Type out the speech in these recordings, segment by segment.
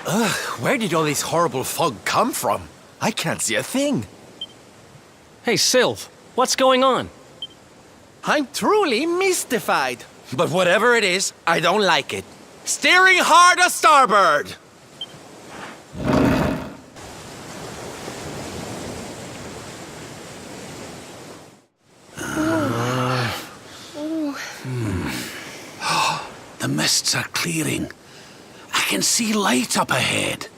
Ugh, where did all this horrible fog come from? I can't see a thing. Hey, Sylv, what's going on? I'm truly mystified. But whatever it is, I don't like it. Steering hard a starboard! The mists are clearing. I can see light up ahead.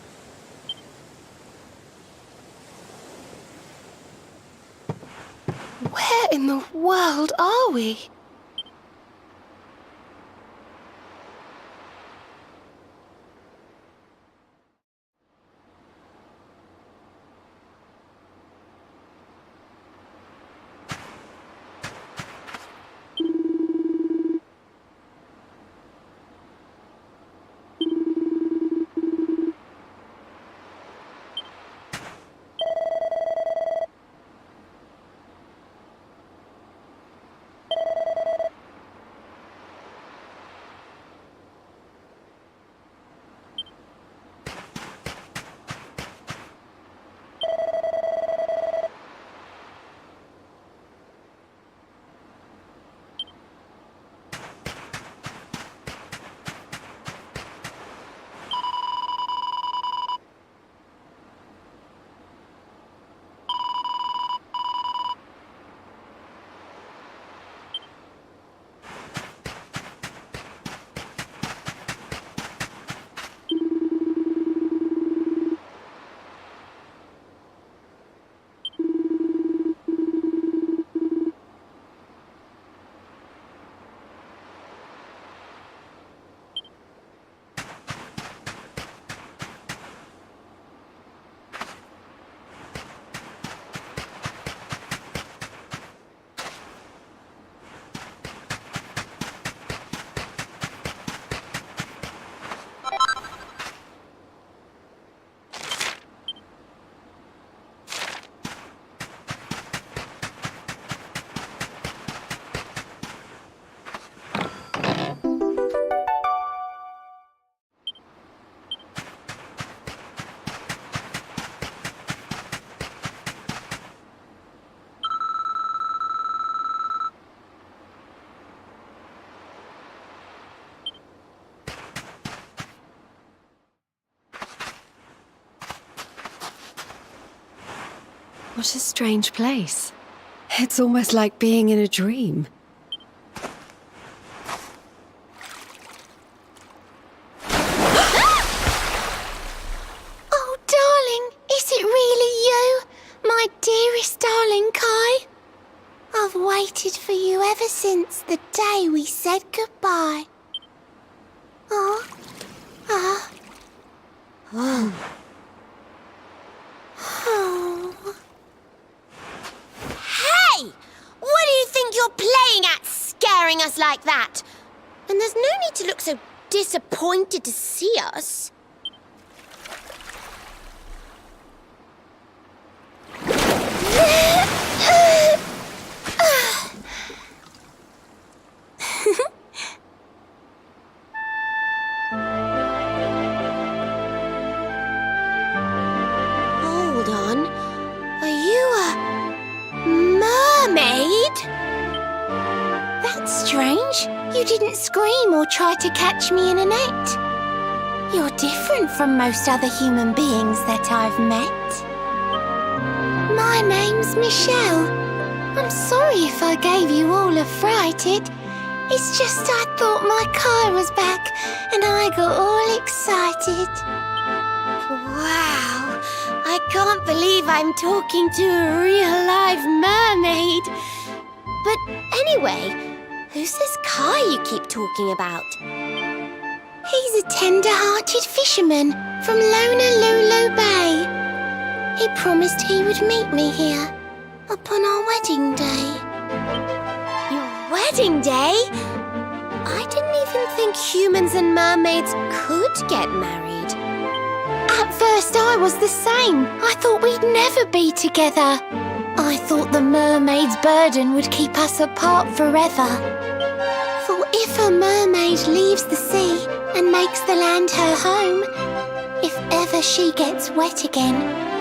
Where in the world are we? What a strange place. It's almost like being in a dream. Oh, darling, is it really you? My dearest darling Kai? I've waited for you ever since the day we said goodbye. Oh. Oh. Hey! What do you think you're playing at, scaring us like that? And there's no need to look so disappointed to see us. Hold on. Are you a mermaid? That's strange. You didn't scream or try to catch me in a net. You're different from most other human beings that I've met. My name's Michelle. I'm sorry if I gave you all a fright. It's just I thought my car was back and I got all excited. Wow, I can't believe I'm talking to a real live mermaid. But anyway, who's this Kai you keep talking about? He's a tender-hearted fisherman from Honolulu Bay. He promised he would meet me here upon our wedding day. Your wedding day? I didn't even think humans and mermaids could get married. At first I was the same. I thought we'd never be together. I thought the mermaid's burden would keep us apart forever. For if a mermaid leaves the sea and makes the land her home, if whenever she gets wet again,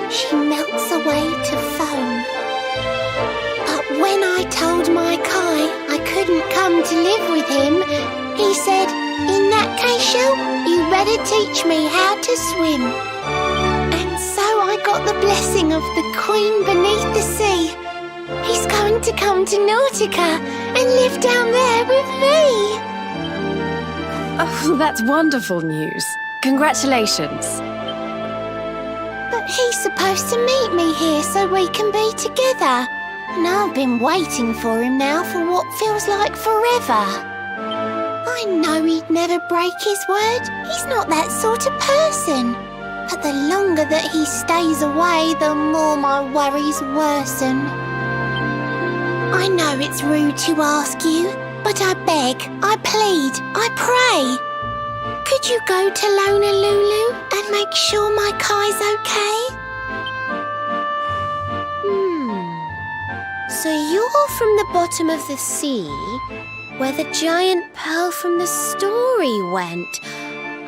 she melts away to foam. But when I told my Kai I couldn't come to live with him, he said, "In that case, Shell, you better teach me how to swim." And so I got the blessing of the Queen beneath the sea. He's going to come to Nautica and live down there with me. Oh, that's wonderful news. Congratulations. But he's supposed to meet me here so we can be together. And I've been waiting for him now for what feels like forever. I know he'd never break his word. He's not that sort of person. But the longer that he stays away, the more my worries worsen. I know it's rude to ask you, but I beg, I plead, I pray. Could you go to Lona Lulu and make sure my Kai's okay? So you're from the bottom of the sea, where the giant pearl from the story went.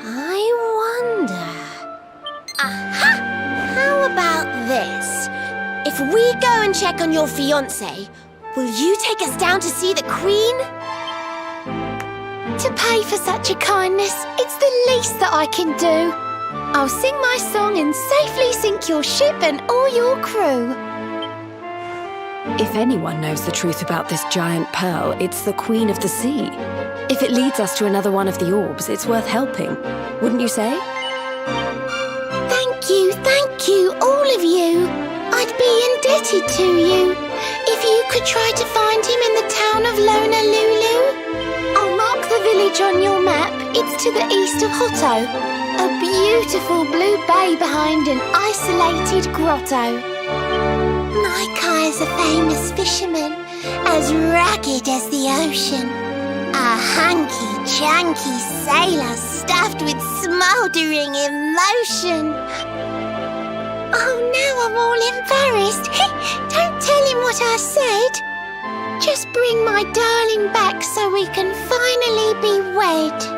I wonder... Aha! How about this? If we go and check on your fiancé, will you take us down to see the Queen? To pay for such a kindness, it's the least that I can do. I'll sing my song and safely sink your ship and all your crew. If anyone knows the truth about this giant pearl, it's the Queen of the Sea. If it leads us to another one of the orbs, it's worth helping. Wouldn't you say? Thank you, all of you. I'd be indebted to you. If you could try to find him in the town of Lona Lulu. I'll mark the village on your map. It's to the east of Hotto. A beautiful blue bay behind an isolated grotto. My Kai's a famous fisherman, as rugged as the ocean. A hanky-janky sailor stuffed with smouldering emotion. Oh, now I'm all embarrassed. Don't tell him what I said. Just bring my darling back so we can finally be wed.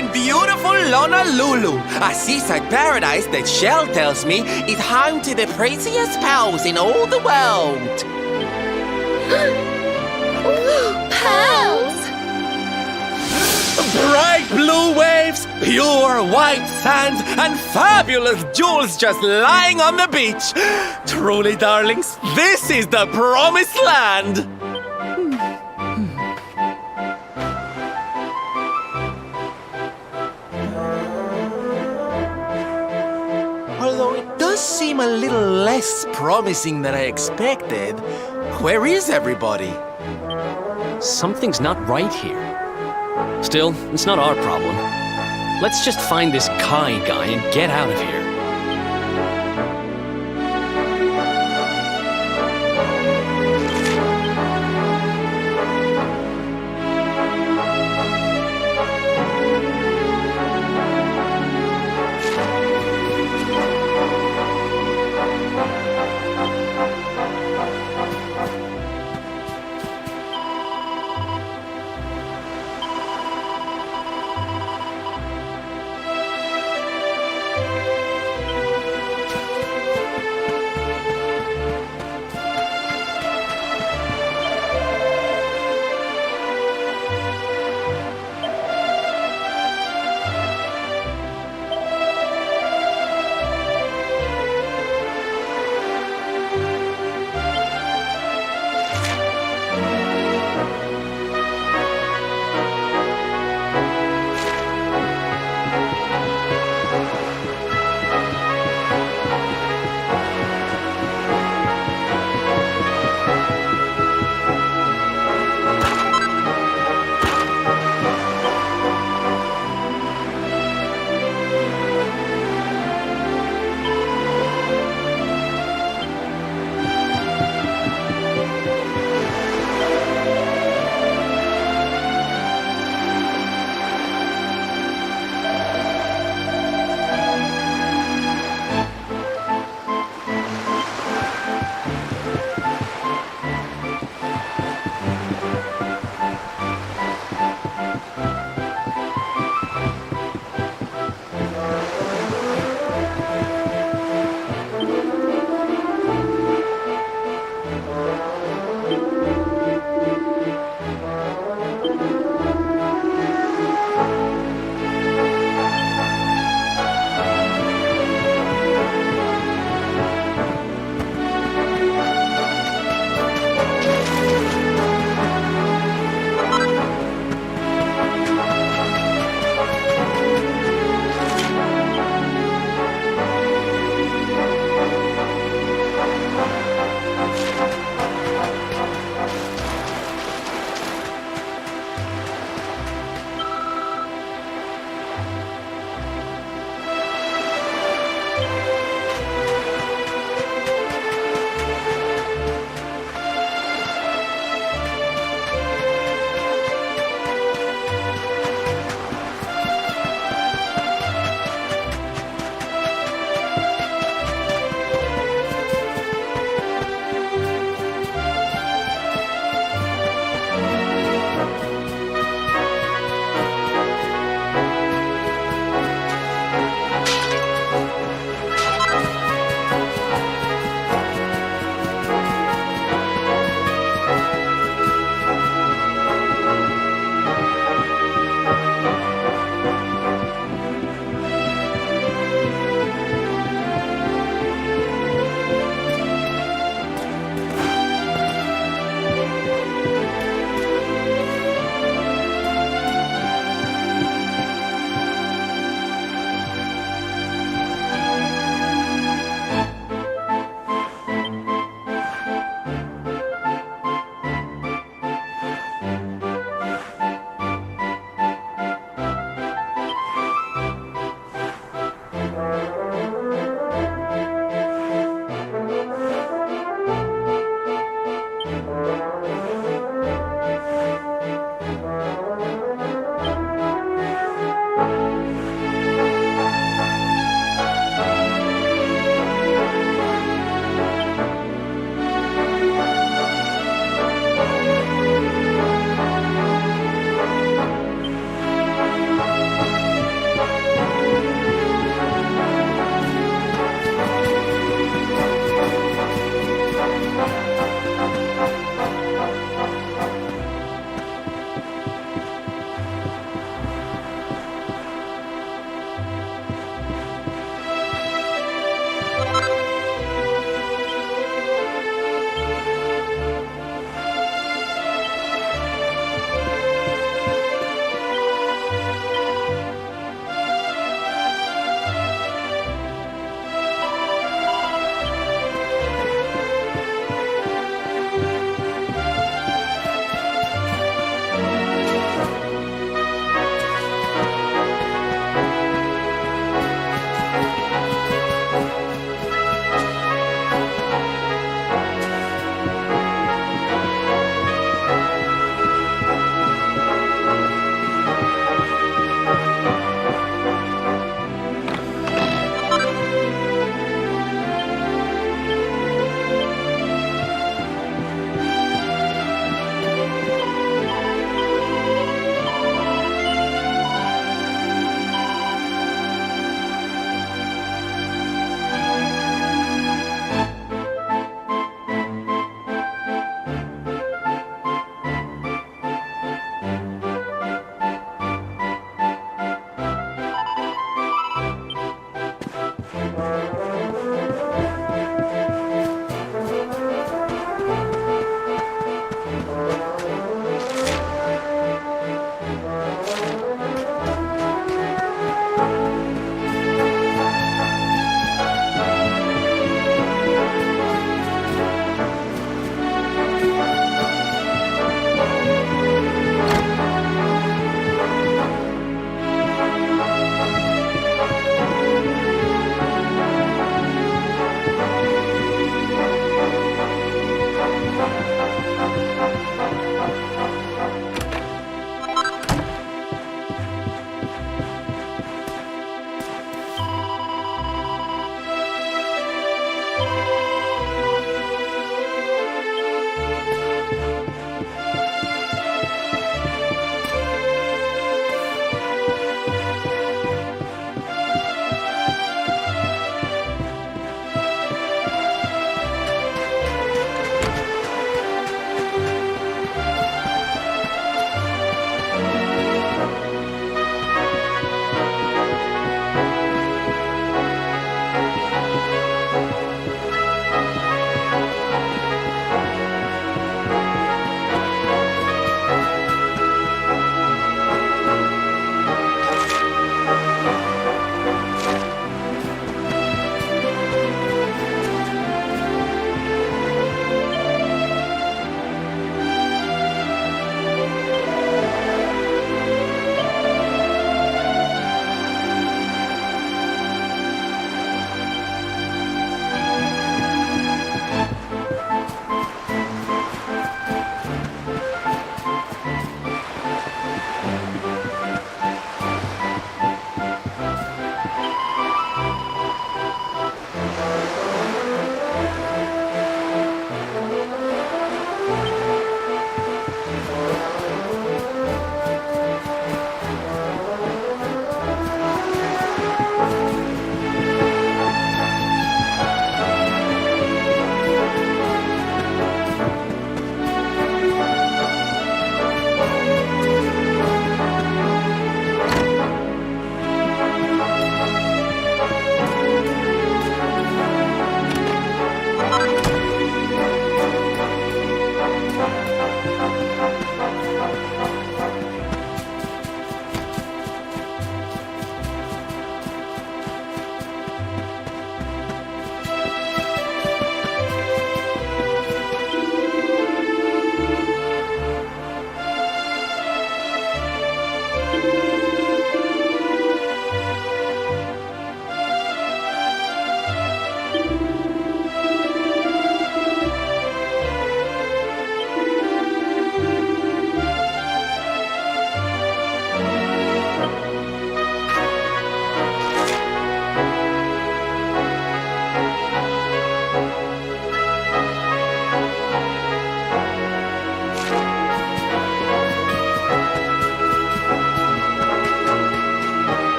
in beautiful Honolulu, a seaside paradise that Shell tells me is home to the prettiest pearls in all the world. Pearls! Bright blue waves, pure white sands, and fabulous jewels just lying on the beach. Truly, darlings, this is the promised land. Although it does seem a little less promising than I expected, where is everybody? Something's not right here. Still, it's not our problem. Let's just find this Kai guy and get out of here.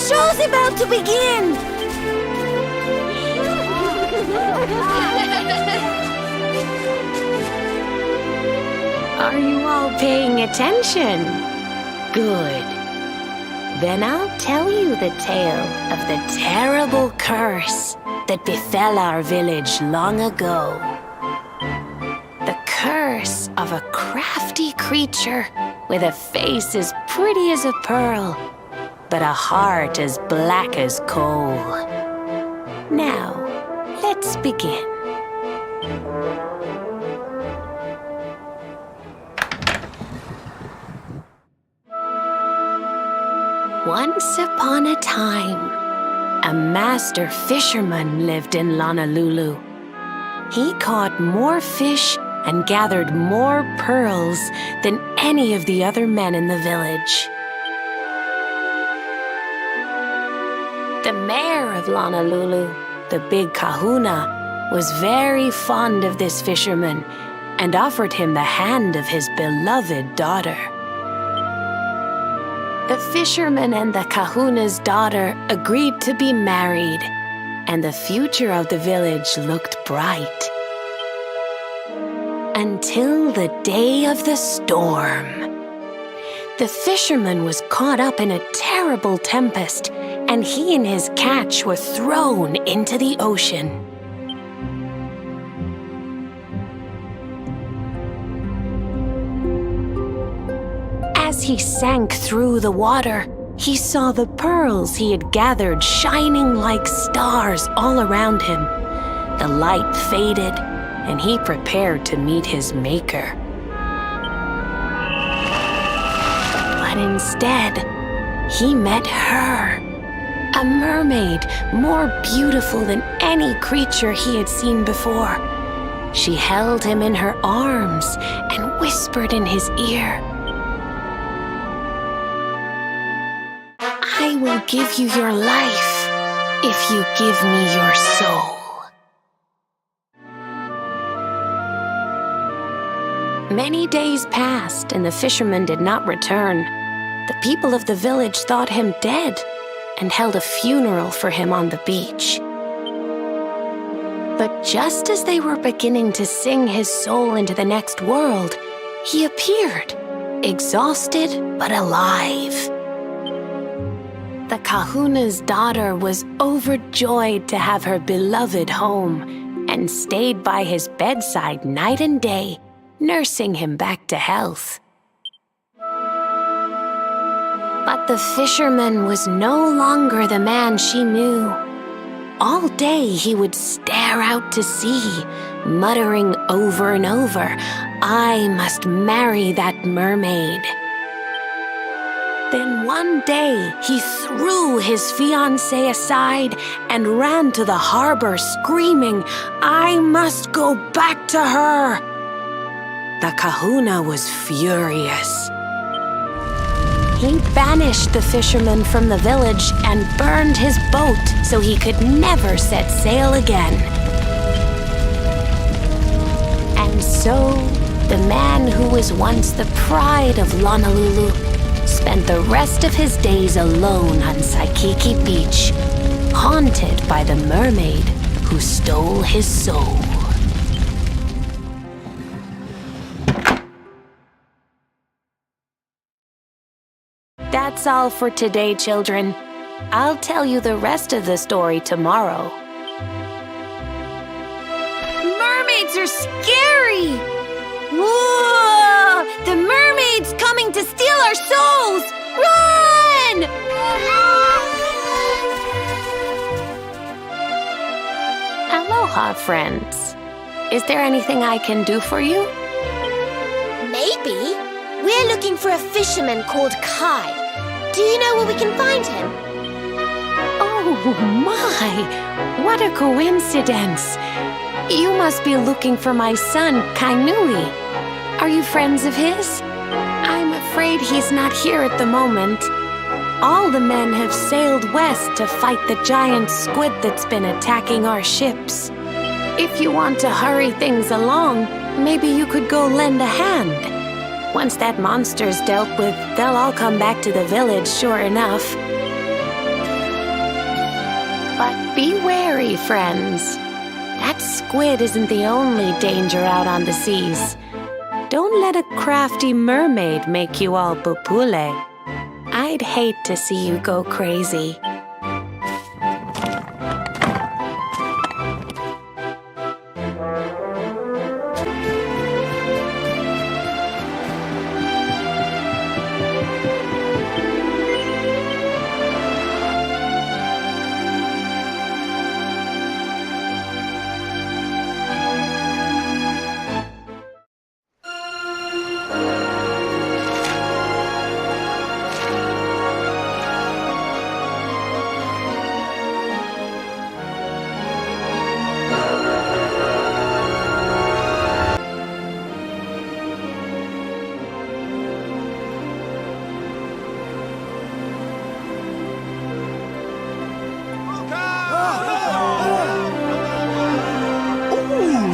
show's about to begin! Are you all paying attention? Good. Then I'll tell you the tale of the terrible curse that befell our village long ago. The curse of a crafty creature with a face as pretty as a pearl, but a heart as black as coal. Now, let's begin. Once upon a time, a master fisherman lived in Honolulu. He caught more fish and gathered more pearls than any of the other men in the village. The mayor of Honolulu, the big kahuna, was very fond of this fisherman and offered him the hand of his beloved daughter. The fisherman and the kahuna's daughter agreed to be married, and the future of the village looked bright. Until the day of the storm. The fisherman was caught up in a terrible tempest, and he and his catch were thrown into the ocean. As he sank through the water, he saw the pearls he had gathered shining like stars all around him. The light faded, and he prepared to meet his maker. But instead, he met her, a mermaid more beautiful than any creature he had seen before. She held him in her arms and whispered in his ear, "I will give you your life if you give me your soul." Many days passed and the fisherman did not return. The people of the village thought him dead and held a funeral for him on the beach. But just as they were beginning to sing his soul into the next world, he appeared, exhausted but alive. The kahuna's daughter was overjoyed to have her beloved home and stayed by his bedside night and day, nursing him back to health. But the fisherman was no longer the man she knew. All day he would stare out to sea, muttering over and over, "I must marry that mermaid." Then one day, he threw his fiancée aside and ran to the harbor screaming, "I must go back to her!" The kahuna was furious. He banished the fisherman from the village and burned his boat so he could never set sail again. And so, the man who was once the pride of Honolulu spent the rest of his days alone on Saikiki Beach, haunted by the mermaid who stole his soul. That's all for today, children. I'll tell you the rest of the story tomorrow. Mermaids are scary! Whoa! The mermaid's coming to steal our souls! Run! Aloha, friends. Is there anything I can do for you? Maybe. We're looking for a fisherman called Kai. Do you know where we can find him? Oh my! What a coincidence! You must be looking for my son, Kainui. Are you friends of his? I'm afraid he's not here at the moment. All the men have sailed west to fight the giant squid that's been attacking our ships. If you want to hurry things along, maybe you could go lend a hand. Once that monster's dealt with, they'll all come back to the village, sure enough. But be wary, friends. That squid isn't the only danger out on the seas. Don't let a crafty mermaid make you all pupule. I'd hate to see you go crazy.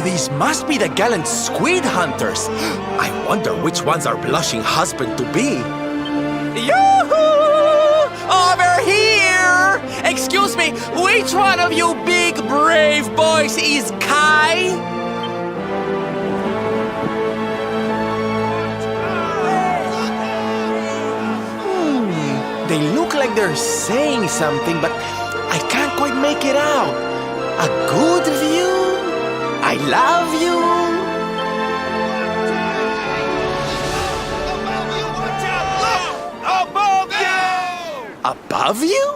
These must be the gallant squid hunters. I wonder which ones are blushing husband to be. Yoo-hoo! Over here! Excuse me, which one of you big brave boys is Kai? They look like they're saying something, but I can't quite make it out. A good view? I love you. Above you! Above you?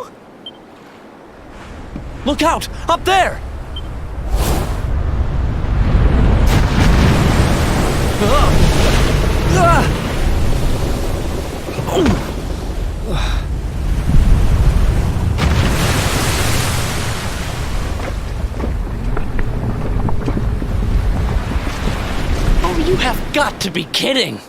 Look out! Up there! You have got to be kidding!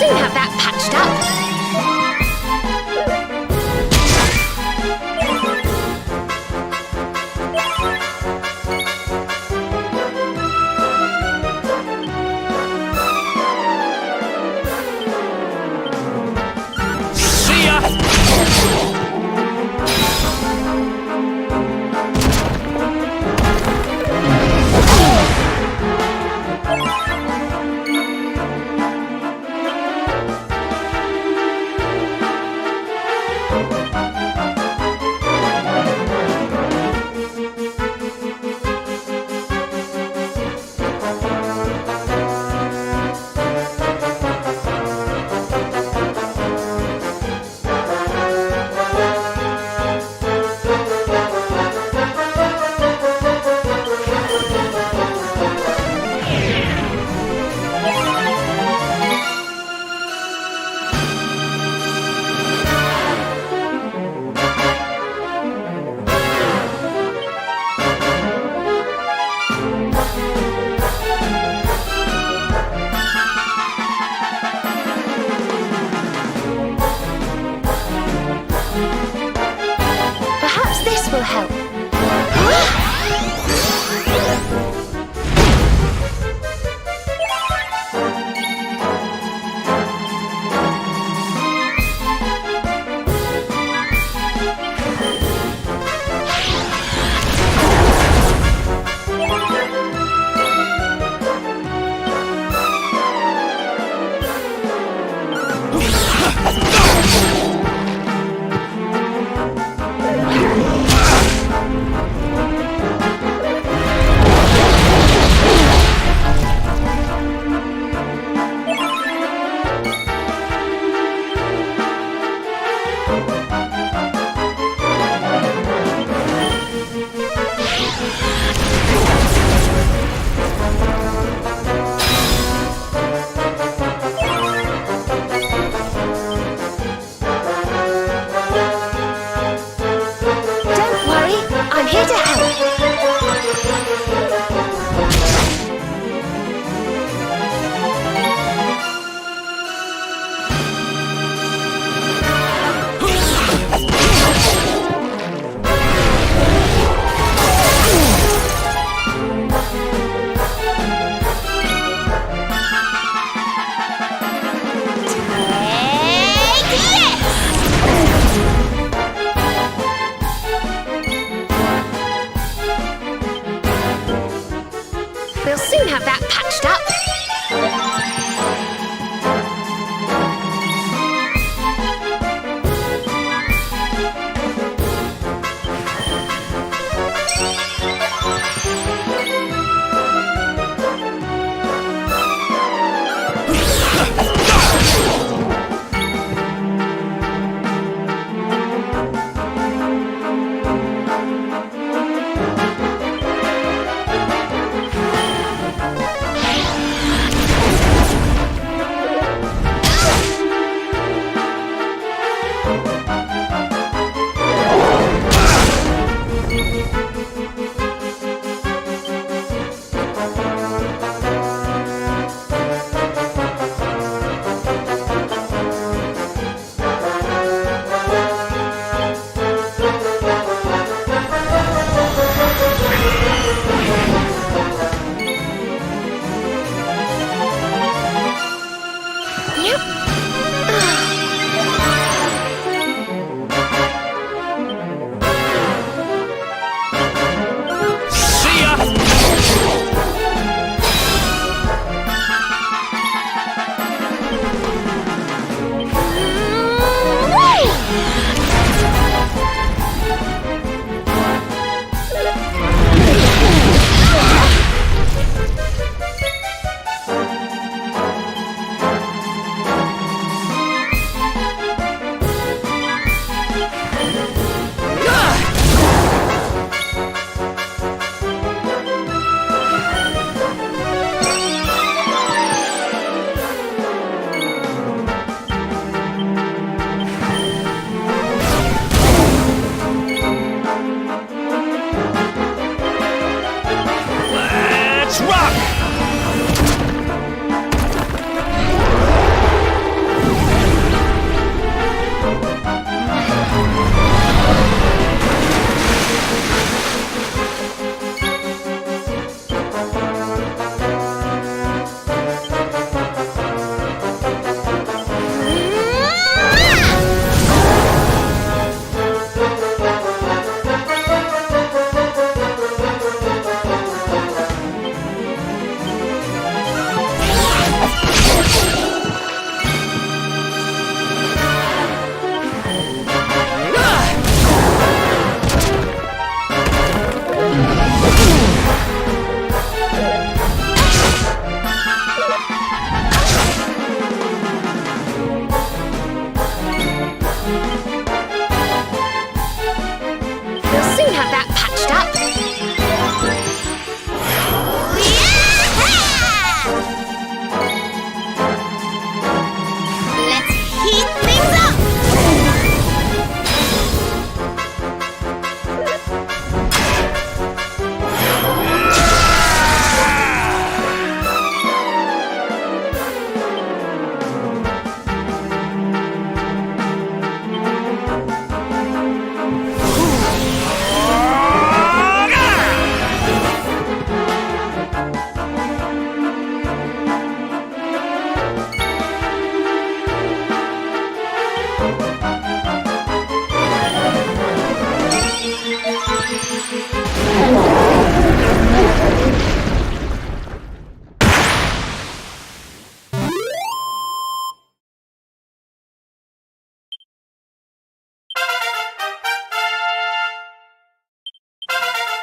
soon have that patched up. See ya!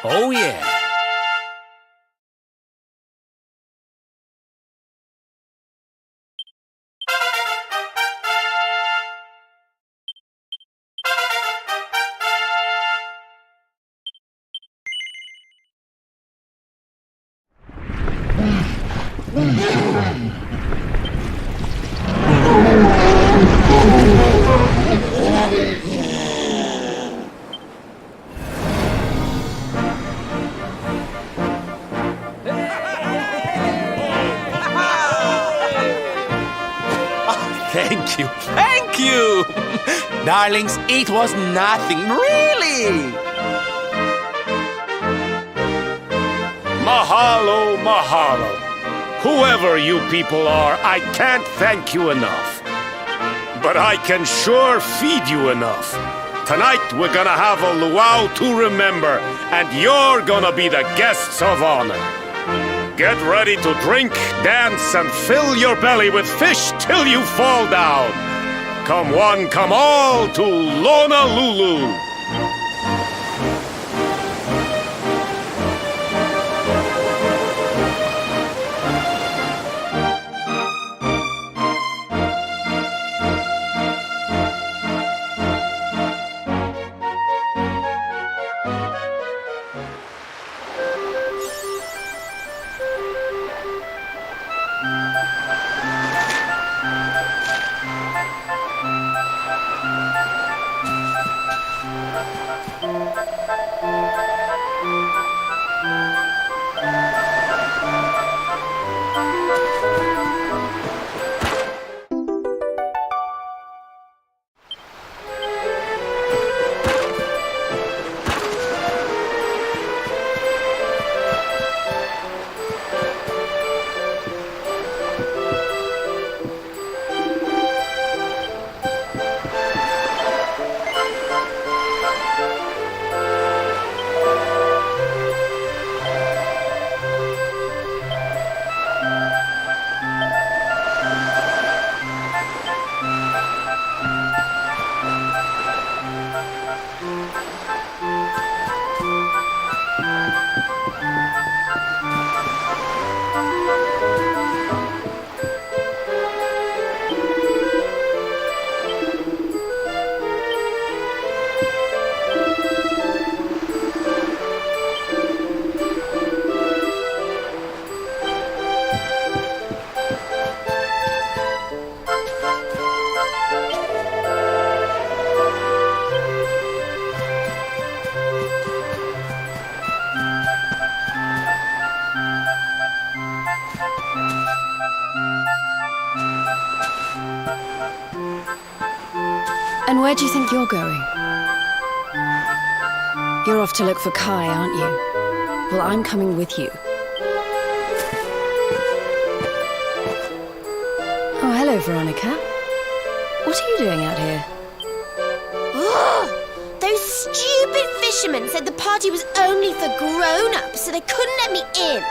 Oh, yeah. Thank you, thank you! Darlings, it was nothing, really! Mahalo, mahalo. Whoever you people are, I can't thank you enough. But I can sure feed you enough. Tonight we're gonna have a luau to remember, and you're gonna be the guests of honor. Get ready to drink, dance, and fill your belly with fish till you fall down. Come one, come all to Honolulu. And where do you think you're going? You're off to look for Kai, aren't you? Well, I'm coming with you. Oh, hello, Veronica. What are you doing out here? Ugh! Those stupid fishermen said the party was only for grown-ups, so they couldn't let me in.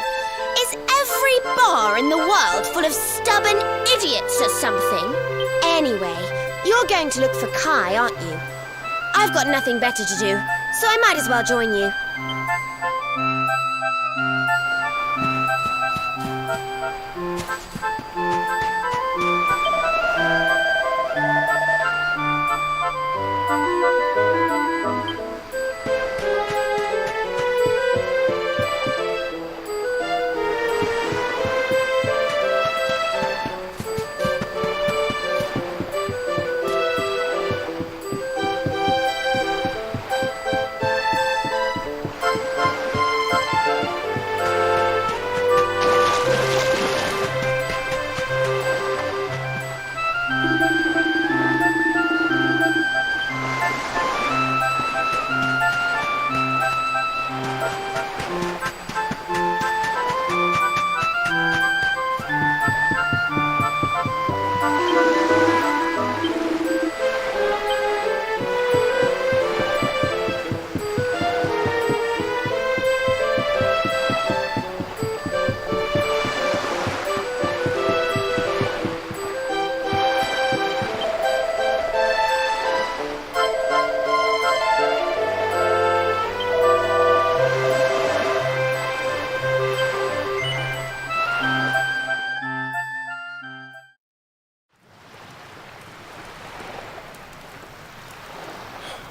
Is every bar in the world full of stubborn idiots or something? Anyway, you're going to look for Kai, aren't you? I've got nothing better to do, so I might as well join you.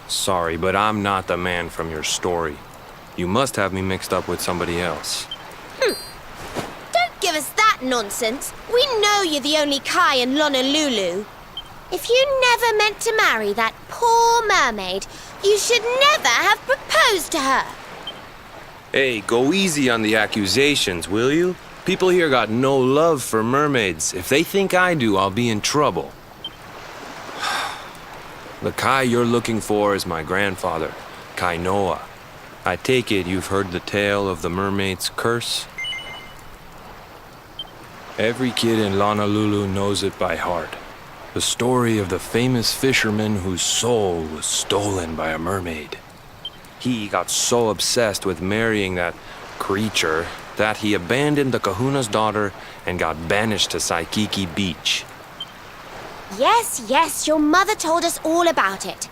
Sorry, but I'm not the man from your story. You must have me mixed up with somebody else. Don't give us that nonsense. We know you're the only Kai in Honolulu. If you never meant to marry that poor mermaid, you should never have proposed to her. Hey, go easy on the accusations, will you? People here got no love for mermaids. If they think I do, I'll be in trouble. The Kai you're looking for is my grandfather, Kainoa. I take it you've heard the tale of the mermaid's curse? Every kid in Honolulu knows it by heart. The story of the famous fisherman whose soul was stolen by a mermaid. He got so obsessed with marrying that creature that he abandoned the kahuna's daughter and got banished to Saikiki Beach. Yes, your mother told us all about it.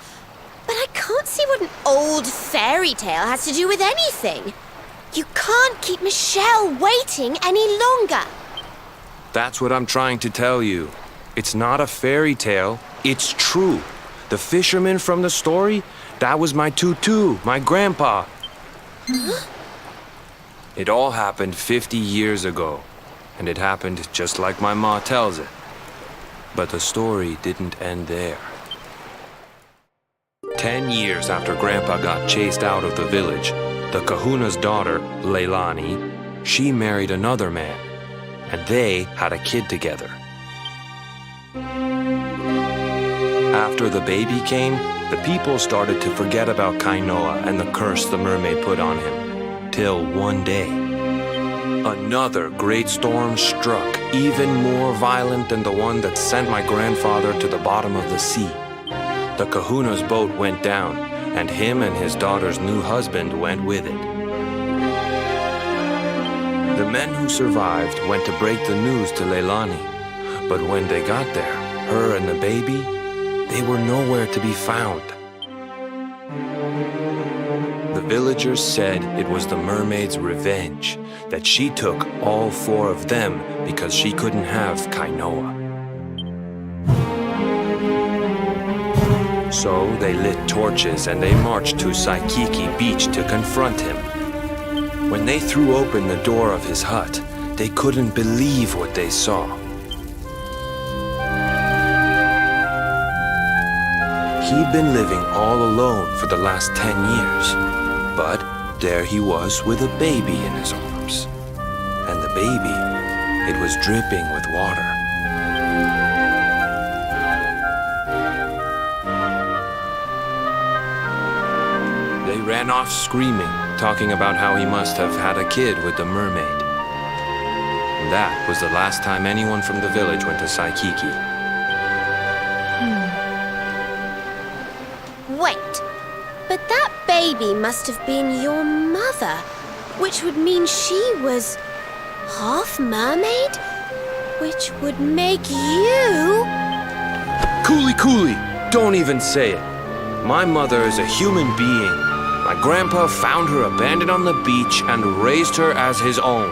But I can't see what an old fairy tale has to do with anything. You can't keep Michelle waiting any longer. That's what I'm trying to tell you. It's not a fairy tale, it's true. The fisherman from the story, that was my tutu, my grandpa. Huh? It all happened 50 years ago, and it happened just like my ma tells it. But the story didn't end there. 10 years after Grandpa got chased out of the village, the kahuna's daughter, Leilani, she married another man, and they had a kid together. After the baby came, the people started to forget about Kainoa and the curse the mermaid put on him. Till one day, another great storm struck, even more violent than the one that sent my grandfather to the bottom of the sea. The kahuna's boat went down, and him and his daughter's new husband went with it. The men who survived went to break the news to Leilani, but when they got there, her and the baby, they were nowhere to be found. The villagers said it was the mermaid's revenge, that she took all 4 of them because she couldn't have Kainoa. So they lit torches and they marched to Saikiki Beach to confront him. When they threw open the door of his hut, they couldn't believe what they saw. He'd been living all alone for the last 10 years, but there he was with a baby in his arms. And the baby, it was dripping with water. They ran off screaming, talking about how he must have had a kid with the mermaid. And that was the last time anyone from the village went to Saikiki. Wait, but that baby must have been your mother, which would mean she was half mermaid, which would make you... Cooley, don't even say it. My mother is a human being. My grandpa found her abandoned on the beach and raised her as his own.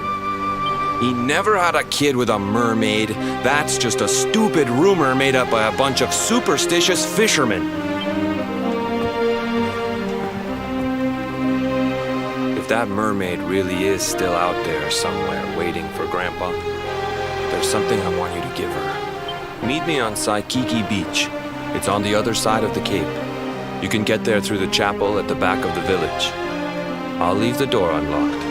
He never had a kid with a mermaid. That's just a stupid rumor made up by a bunch of superstitious fishermen. If that mermaid really is still out there somewhere waiting for Grandpa, there's something I want you to give her. Meet me on Saikiki Beach. It's on the other side of the cape. You can get there through the chapel at the back of the village. I'll leave the door unlocked.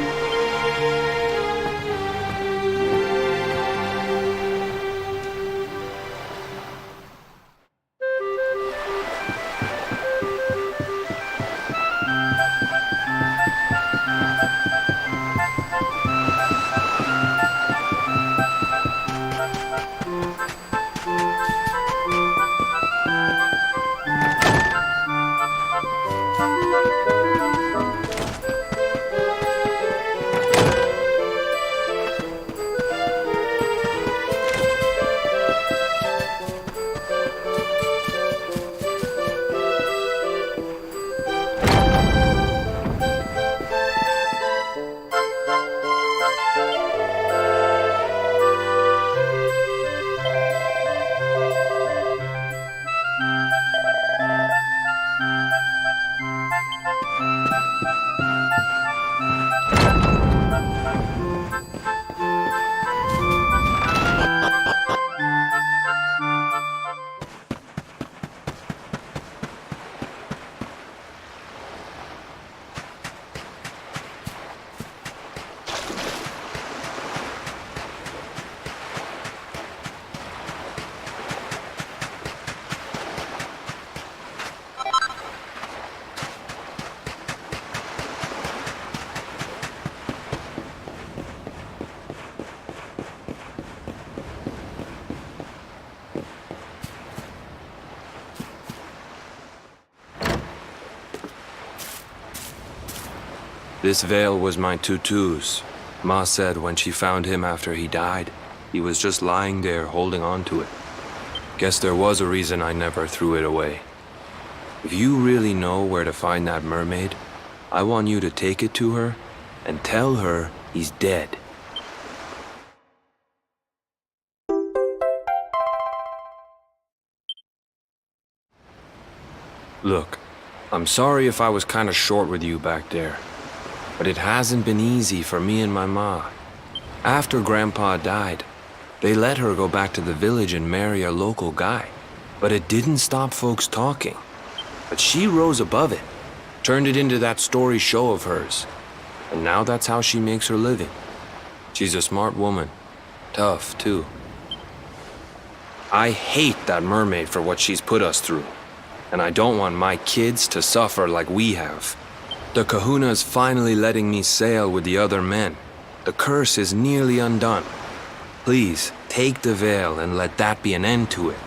This veil was my tutu's. Ma said when she found him after he died, he was just lying there holding on to it. Guess there was a reason I never threw it away. If you really know where to find that mermaid, I want you to take it to her and tell her he's dead. Look, I'm sorry if I was kinda short with you back there, but it hasn't been easy for me and my ma. After Grandpa died, they let her go back to the village and marry a local guy, but it didn't stop folks talking. But she rose above it, turned it into that story show of hers, and now that's how she makes her living. She's a smart woman, tough too. I hate that mermaid for what she's put us through, and I don't want my kids to suffer like we have. The kahuna's finally letting me sail with the other men. The curse is nearly undone. Please, take the veil and let that be an end to it.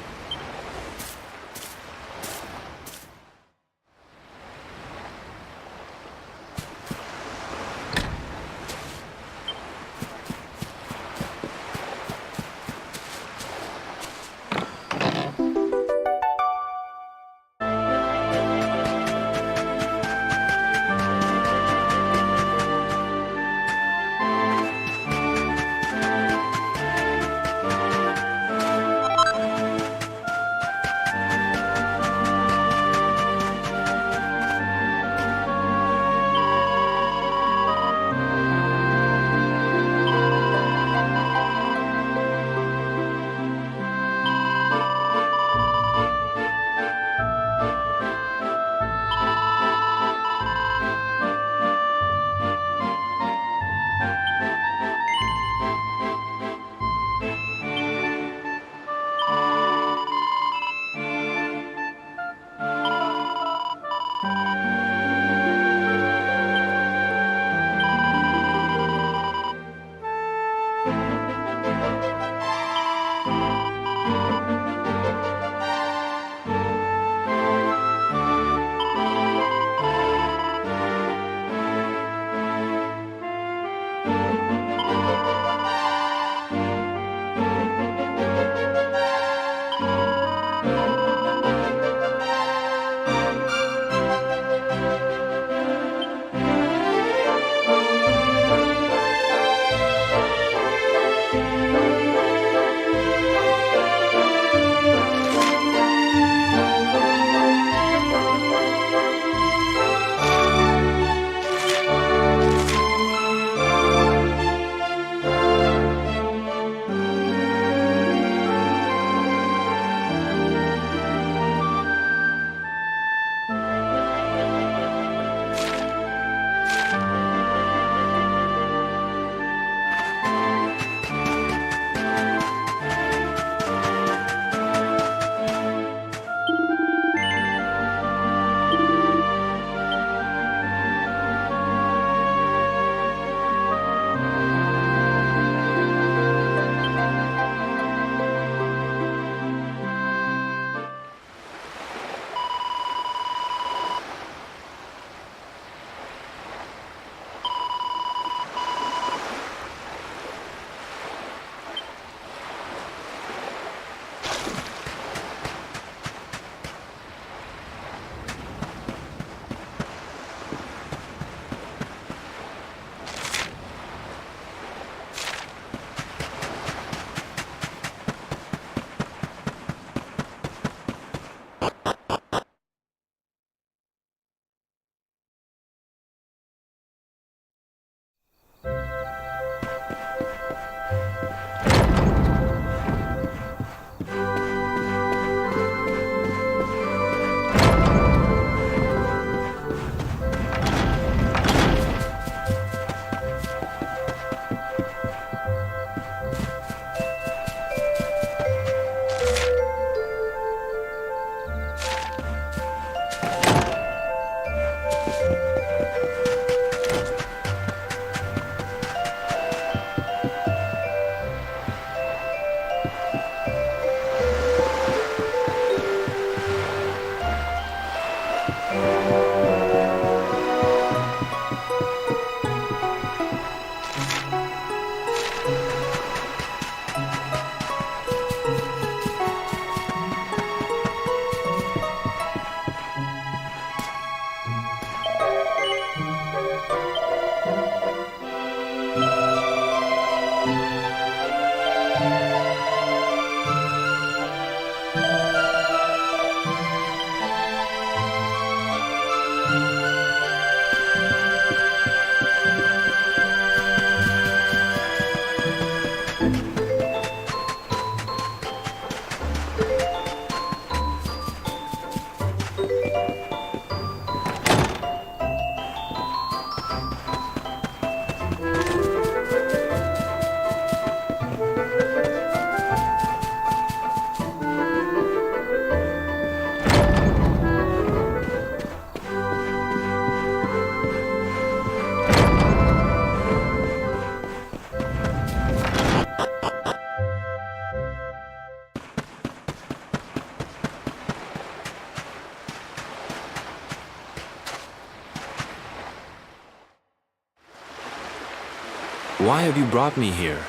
Why have you brought me here?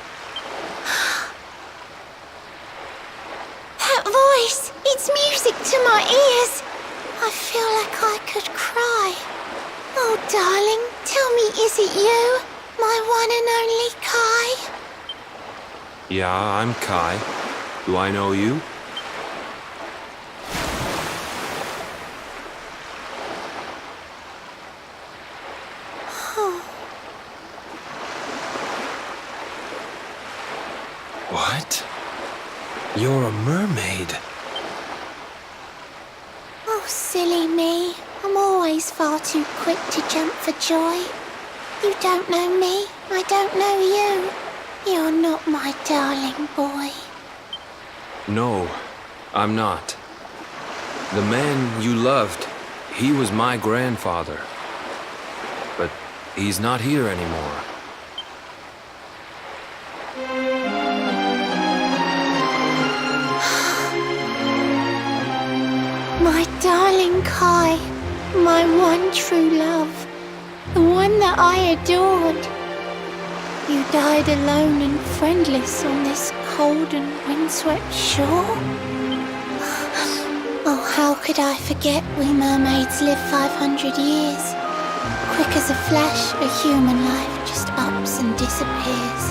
That voice! It's music to my ears! I feel like I could cry. Oh, darling, tell me, is it you? My one and only Kai? Yeah, I'm Kai. Do I know you? What? You're a mermaid. Oh, silly me. I'm always far too quick to jump for joy. You don't know me, I don't know you. You're not my darling boy. No, I'm not. The man you loved, he was my grandfather. But he's not here anymore. My darling Kai, my one true love, the one that I adored. You died alone and friendless on this cold and windswept shore. Oh, how could I forget we mermaids live 500 years? Quick as a flash, a human life just ups and disappears.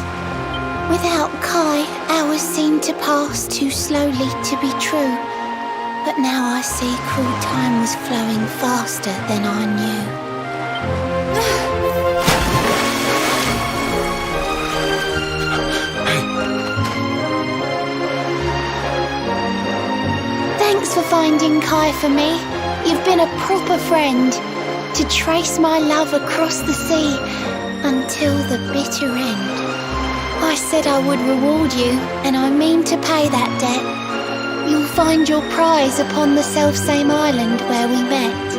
Without Kai, hours seem to pass too slowly to be true. But now I see cruel time was flowing faster than I knew. Thanks for finding Kai for me. You've been a proper friend. To trace my love across the sea until the bitter end. I said I would reward you, and I mean to pay that debt. You'll find your prize upon the selfsame island where we met.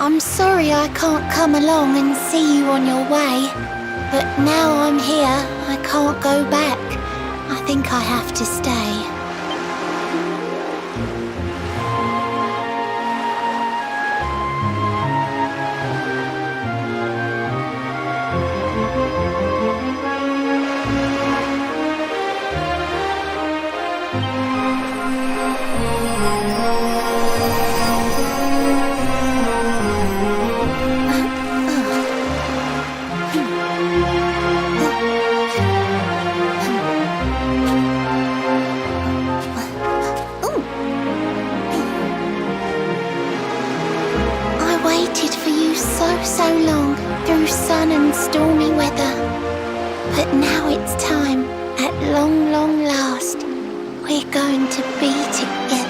I'm sorry I can't come along and see you on your way, but now I'm here, I can't go back. I think I have to stay. So long through sun and stormy weather, but now it's time, at long, long last, we're going to be together.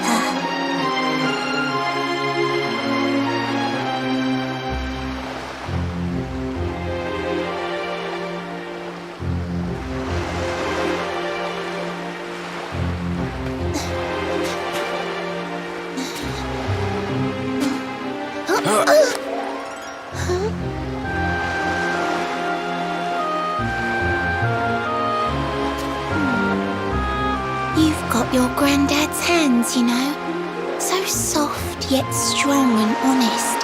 Your granddad's hands, you know, so soft yet strong and honest.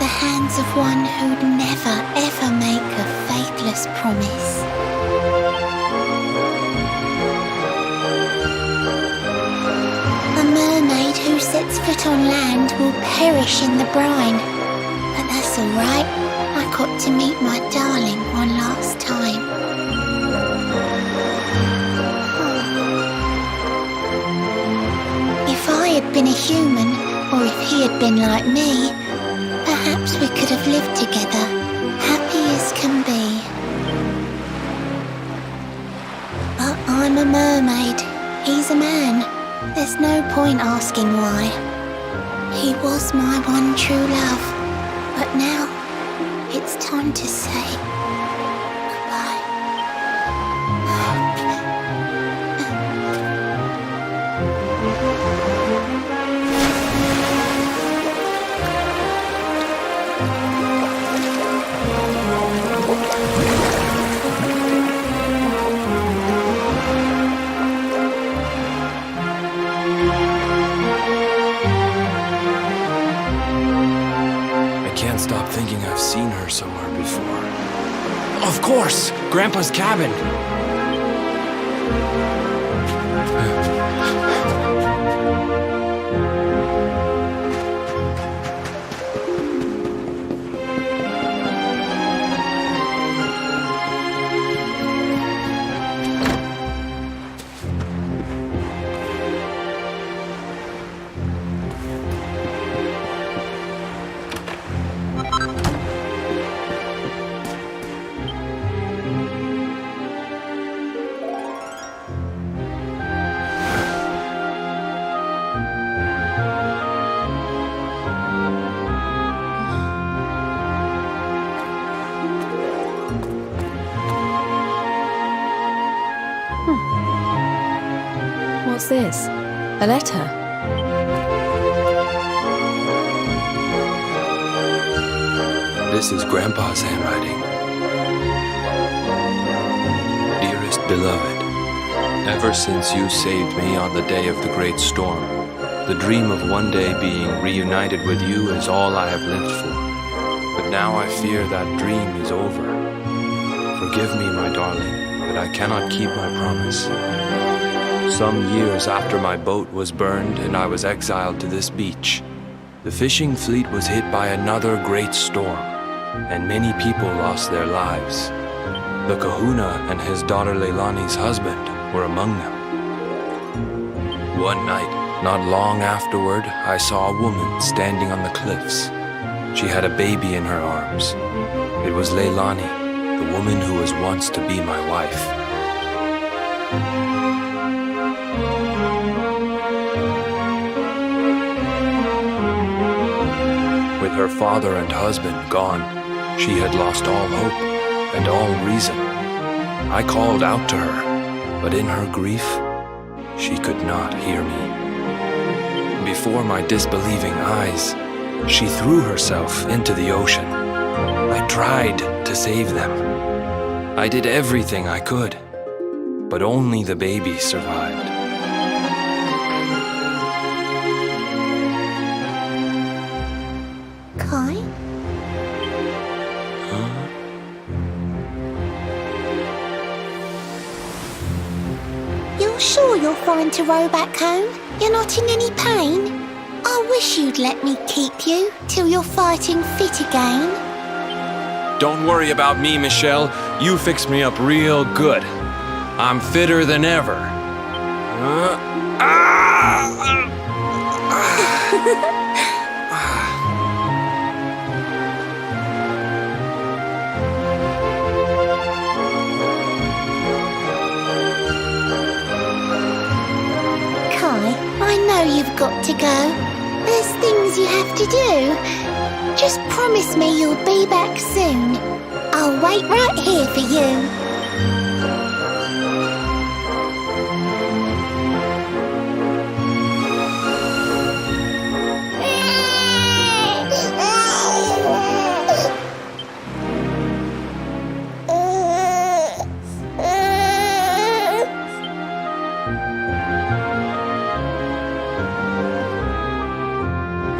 The hands of one who'd never ever make a faithless promise. A mermaid who sets foot on land will perish in the brine. But that's alright, I got to meet my darling one last time. If I had been a human, or if he had been like me, perhaps we could have lived together, happy as can be. But I'm a mermaid, he's a man. There's no point asking why. He was my one true love, but now it's time to say goodbye. I can't stop thinking I've seen course, Grandpa's cabin. What's this? A letter? This is Grandpa's handwriting. Dearest beloved, ever since you saved me on the day of the great storm, the dream of one day being reunited with you is all I have lived for. But now I fear that dream is over. Forgive me, my darling, but I cannot keep my promise. Some years after my boat was burned and I was exiled to this beach, the fishing fleet was hit by another great storm, and many people lost their lives. The kahuna and his daughter Leilani's husband were among them. One night, not long afterward, I saw a woman standing on the cliffs. She had a baby in her arms. It was Leilani, the woman who was once to be my wife. With her father and husband gone, she had lost all hope and all reason. I called out to her, but in her grief, she could not hear me. Before my disbelieving eyes, she threw herself into the ocean. I tried to save them. I did everything I could, but only the baby survived. Kai? You're sure you're fine to row back home? You're not in any pain? I wish you'd let me keep you till you're fighting fit again. Don't worry about me, Michelle. You fixed me up real good. I'm fitter than ever. Kai, I know you've got to go. There's things you have to do. Just promise me you'll be back soon. I'll wait right here for you.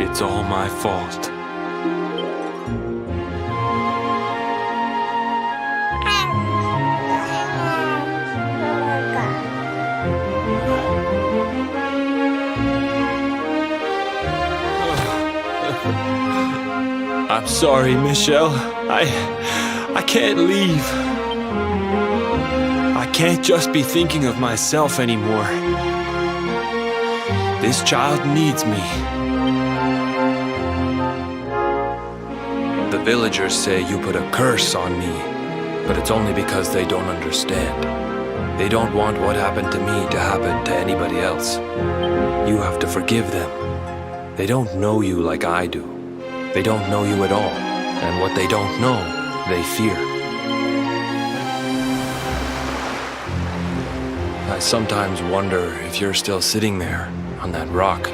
It's all my fault. I'm sorry, Michelle. I can't leave. I can't just be thinking of myself anymore. This child needs me. The villagers say you put a curse on me, but it's only because they don't understand. They don't want what happened to me to happen to anybody else. You have to forgive them. They don't know you like I do. They don't know you at all, and what they don't know, they fear. I sometimes wonder if you're still sitting there on that rock,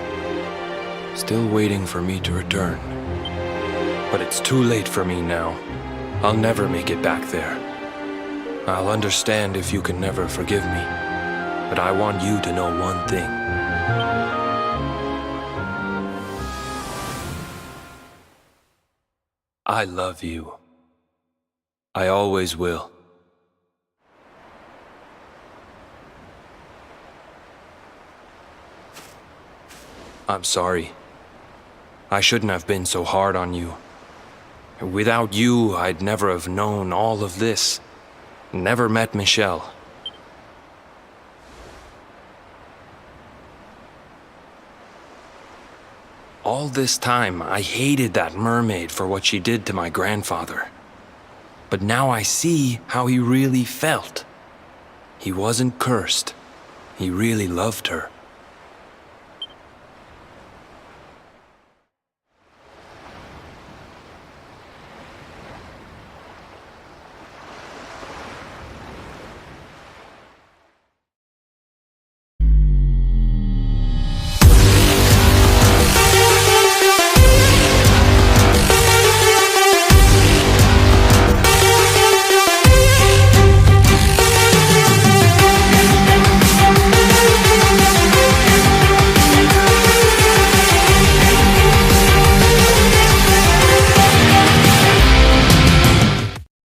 still waiting for me to return. But it's too late for me now. I'll never make it back there. I'll understand if you can never forgive me, but I want you to know one thing. I love you. I always will. I'm sorry. I shouldn't have been so hard on you. Without you, I'd never have known all of this. Never met Michelle. All this time, I hated that mermaid for what she did to my grandfather. But now I see how he really felt. He wasn't cursed. He really loved her.